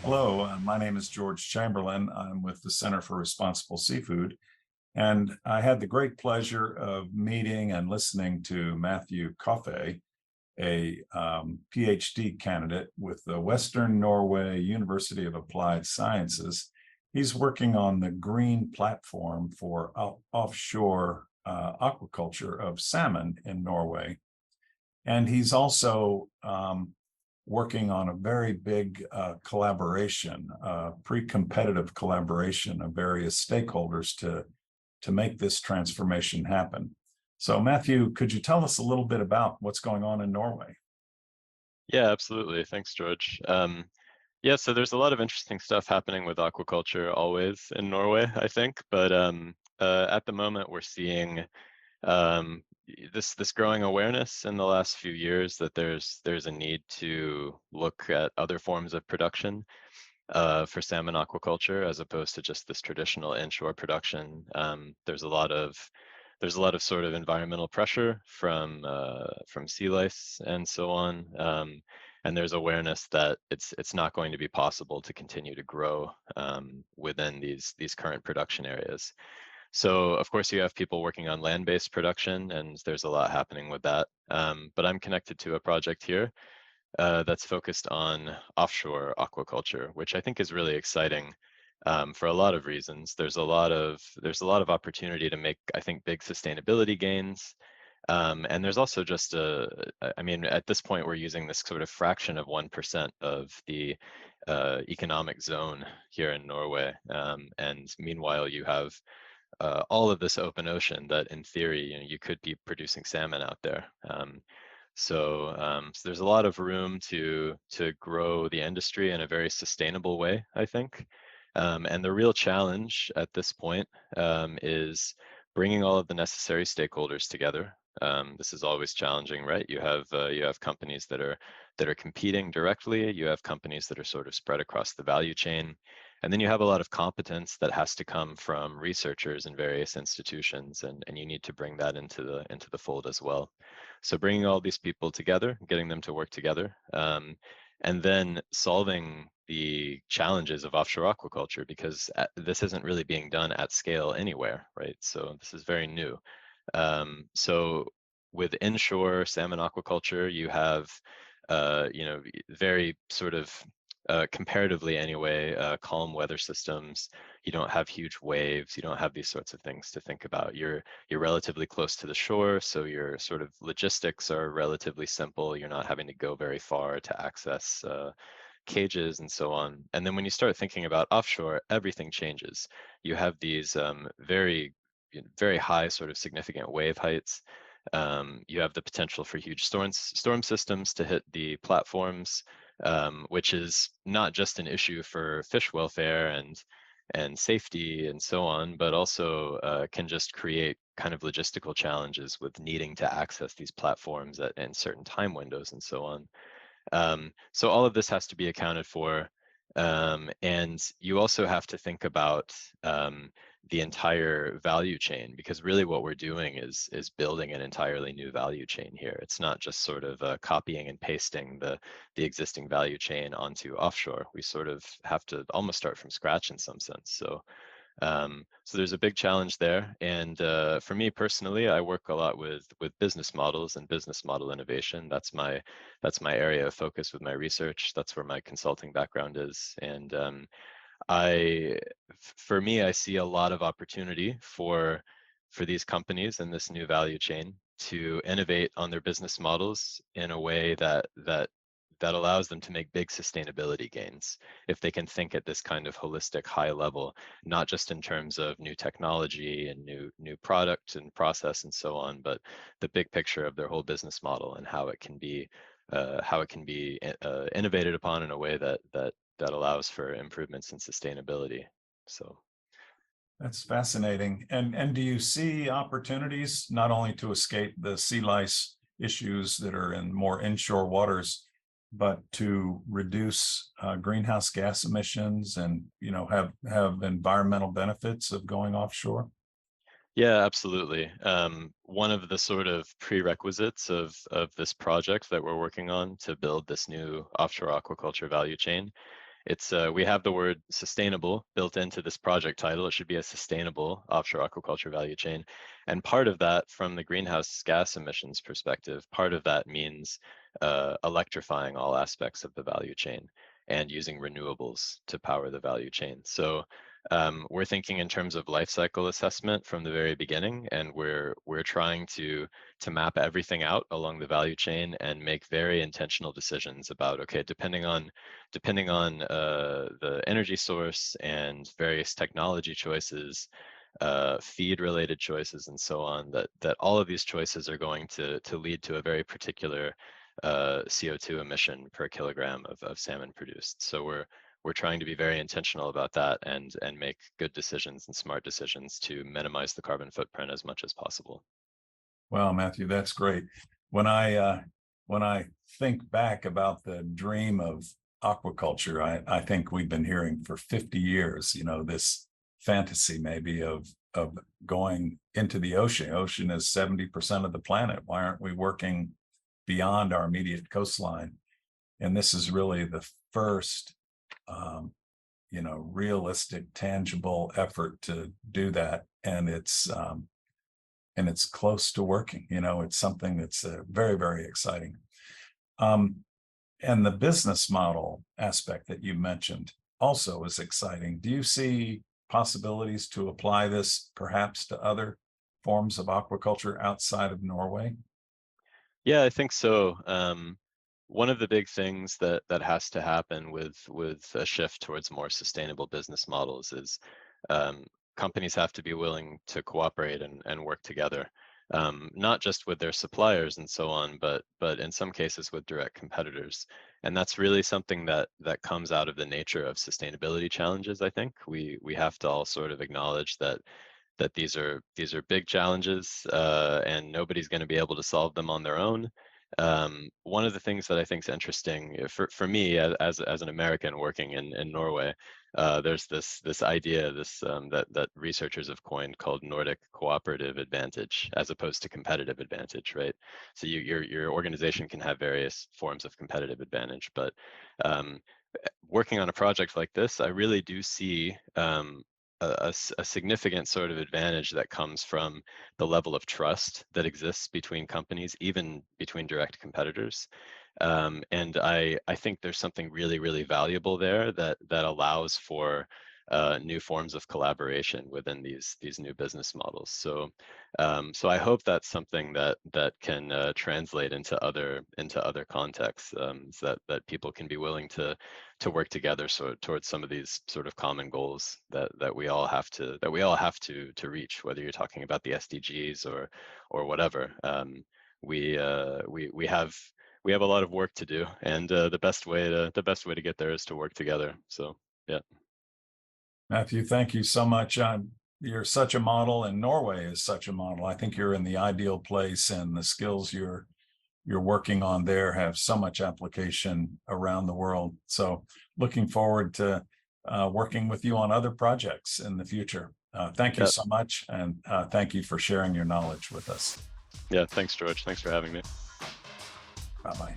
Hello, my name is George Chamberlain. I'm with the Center for Responsible Seafood, and I had the great pleasure of meeting and listening to Matthew Coffay, a Ph.D. candidate with the Western Norway University of Applied Sciences. He's working on the green platform for offshore aquaculture of salmon in Norway. And he's also working on a very big collaboration, pre-competitive collaboration of various stakeholders to make this transformation happen. So Matthew, could you tell us a little bit about what's going on in Norway? Yeah, absolutely. Thanks, George. Yeah, so there's a lot of interesting stuff happening with aquaculture always in Norway, I think. But at the moment, we're seeing this growing awareness in the last few years that there's a need to look at other forms of production for salmon aquaculture as opposed to just this traditional inshore production. There's a lot of sort of environmental pressure from sea lice and so on, and there's awareness that it's not going to be possible to continue to grow within these current production areas. So of course you have people working on land-based production, and there's a lot happening with that. But I'm connected to a project here that's focused on offshore aquaculture, which I think is really exciting for a lot of reasons. There's a lot of opportunity to make, I think, big sustainability gains. And there's also just I mean, at this point, we're using this sort of fraction of 1% of the economic zone here in Norway. And meanwhile, you have all of this open ocean that in theory, you could be producing salmon out there. So there's a lot of room to grow the industry in a very sustainable way, I think. And the real challenge at this point is bringing all of the necessary stakeholders together. This is always challenging, right? You have companies that are competing directly. You have companies that are sort of spread across the value chain. And then you have a lot of competence that has to come from researchers in various institutions, and you need to bring that into the fold as well. So bringing all these people together, getting them to work together, and then solving the challenges of offshore aquaculture, because this isn't really being done at scale anywhere, right? So this is very new. So with inshore salmon aquaculture, you have, very sort of comparatively anyway, calm weather systems. You don't have huge waves. You don't have these sorts of things to think about. You're relatively close to the shore, so your sort of logistics are relatively simple. You're not having to go very far to access cages and so on. And then when you start thinking about offshore, everything changes. You have these very high sort of significant wave heights. You have the potential for huge storm systems to hit the platforms, which is not just an issue for fish welfare and safety and so on, but also can just create kind of logistical challenges with needing to access these platforms in certain time windows and so on. So all of this has to be accounted for. And you also have to think about the entire value chain, because really what we're doing is building an entirely new value chain here. It's not just sort of copying and pasting the existing value chain onto offshore. We sort of have to almost start from scratch in some sense. So there's a big challenge there, and for me personally, I work a lot with business models and business model innovation. That's my area of focus with my research. That's where my consulting background is, and for me, I see a lot of opportunity for these companies in this new value chain to innovate on their business models in a way that allows them to make big sustainability gains if they can think at this kind of holistic high level, not just in terms of new technology and new product and process and so on, but the big picture of their whole business model and how it can be innovated upon in a way that allows for improvements in sustainability. So. That's fascinating. And do you see opportunities not only to escape the sea lice issues that are in more inshore waters, but to reduce greenhouse gas emissions and have environmental benefits of going offshore? Yeah, absolutely. One of the sort of prerequisites of this project that we're working on to build this new offshore aquaculture value chain it's we have the word sustainable built into this project title. It should be a sustainable offshore aquaculture value chain. And part of that, from the greenhouse gas emissions perspective, part of that means electrifying all aspects of the value chain and using renewables to power the value chain. So we're thinking in terms of life cycle assessment from the very beginning, and we're trying to map everything out along the value chain and make very intentional decisions about, okay, depending on the energy source and various technology choices, feed related choices, and so on, that all of these choices are going to lead to a very particular CO2 emission per kilogram of salmon produced. So we're trying to be very intentional about that and make good decisions and smart decisions to minimize the carbon footprint as much as possible. Well, Matthew, that's great. When I think back about the dream of aquaculture, I think we've been hearing for 50 years, this fantasy maybe of going into the ocean. Ocean is 70% of the planet. Why aren't we working beyond our immediate coastline? And this is really the first realistic, tangible effort to do that. And it's close to working. It's something that's very, very exciting. And the business model aspect that you mentioned also is exciting. Do you see possibilities to apply this perhaps to other forms of aquaculture outside of Norway? Yeah, I think so. One of the big things that has to happen with a shift towards more sustainable business models is companies have to be willing to cooperate and work together, not just with their suppliers and so on, but in some cases with direct competitors. And that's really something that comes out of the nature of sustainability challenges. I think we have to all sort of acknowledge that these are big challenges, and nobody's going to be able to solve them on their own. One of the things that I think is interesting for me as an American working in Norway, there's this idea that researchers have coined called Nordic cooperative advantage as opposed to competitive advantage, right? So your organization can have various forms of competitive advantage, but working on a project like this, I really do see a significant sort of advantage that comes from the level of trust that exists between companies, even between direct competitors. And I think there's something really, really valuable there that allows for new forms of collaboration within these new business models. So so I hope that's something that can translate into other contexts, so that people can be willing to work together towards some of these sort of common goals that we all have to reach, whether you're talking about the SDGs or whatever. We have a lot of work to do, and the best way to get there is to work together. So yeah. Matthew, thank you so much. You're such a model, and Norway is such a model. I think you're in the ideal place, and the skills you're working on there have so much application around the world. So looking forward to working with you on other projects in the future. Thank you Yeah. so much, and thank you for sharing your knowledge with us. Yeah, thanks, George. Thanks for having me. Bye-bye.